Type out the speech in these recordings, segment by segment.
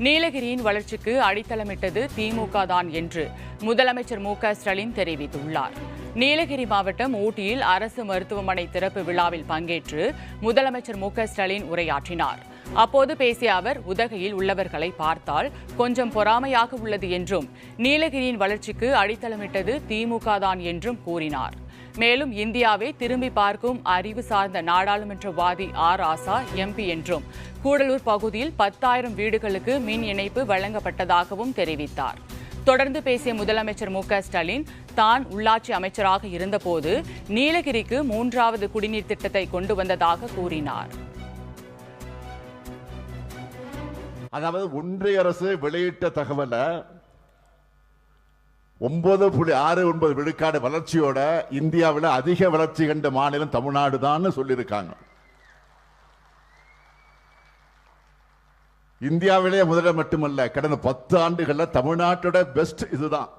நீலகிரியின் வளர்ச்சிக்கு அடித்தளமிட்டது திமுக தான் என்று முதலமைச்சர் மு.க.ஸ்டாலின் தெரிவித்துள்ளார். நீலகிரி மாவட்டம் ஊட்டியில் அரசு மருத்துவமனை திறப்பு விழாவில் பங்கேற்று முதலமைச்சர் மு.க.ஸ்டாலின் உரையாற்றினார். அப்போது பேசிய அவர், உதகையில் உள்ளவர்களை பார்த்தால் கொஞ்சம் பொறாமையாக உள்ளது என்றும், நீலகிரியின் வளர்ச்சிக்கு அடித்தளமிட்டது திமுக தான் என்றும் கூறினார். மேலும் இந்தியாவை திரும்பி பார்க்கும் அறிவு சார்ந்த நாடாளுமன்றவாதி ராசா எம்பி என்றும், கூடலூர் பகுதியில் 10,000 வீடுகளுக்கு மின் இணைப்பு வழங்கப்பட்டதாகவும் தெரிவித்தார். தொடர்ந்து பேசிய முதலமைச்சர் மு.க.ஸ்டாலின், தான் உள்ளாட்சி அமைச்சராக இருந்தபோது நீலகிரிக்கு 3வது குடிநீர் திட்டத்தை கொண்டு வந்ததாக கூறினார். அதாவது ஒன்றிய அரசு வெளியிட்ட தகவலை 9.69 விழுக்காடு வளர்ச்சியோட இந்தியாவில் அதிக வளர்ச்சி கண்ட மாநிலம் தமிழ்நாடு தான் சொல்லியிருக்காங்க. இந்தியாவிலே முதலிடம் மட்டுமல்ல, கடந்த 10 ஆண்டுகள்ல தமிழ்நாட்டோட பெஸ்ட் இதுதான்.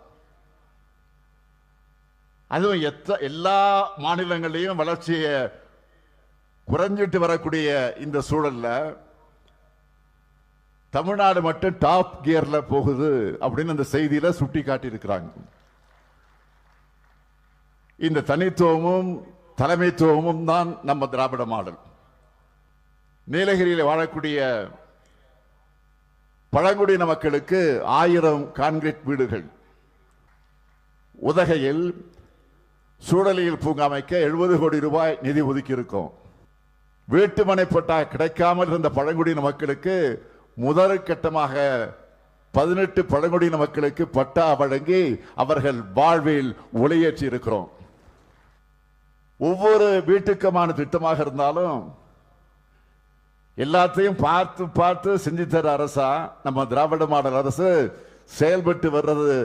அதுவும் எல்லா மாநிலங்களையும் வளர்ச்சியை குறைஞ்சிட்டு வரக்கூடிய இந்த சூழல்ல தமிழ்நாடு மட்டும் டாப் கியர்ல போகுது அப்படின்னு அந்த செய்தியில சுட்டி காட்டி இருக்கிறாங்க. இந்த தனித்துவமும் தலைமைத்துவமும் தான் நம்ம திராவிட மாடல். நீலகிரியில் வாழக்கூடிய பழங்குடியின மக்களுக்கு 1000 கான்கிரீட் வீடுகள், உதகையில் சூழலியல் பூங்கா அமைக்க 70 கோடி ரூபாய் நிதி ஒதுக்கி இருக்கும். வீட்டுமனை பட்டா கிடைக்காமல் இருந்த பழங்குடியின மக்களுக்கு முதல் கட்டமாக 18 பழங்குடியின மக்களுக்கு பட்டா வழங்கி அவர்கள் வாழ்வில் ஒளியேற்றி இருக்கிறோம். ஒவ்வொரு வீட்டுக்குமான திட்டமாக இருந்தாலும் எல்லாத்தையும் பார்த்து பார்த்து செஞ்சு தர அரசா நம்ம திராவிட மாடல் அரசு செயல்பட்டு வர்றது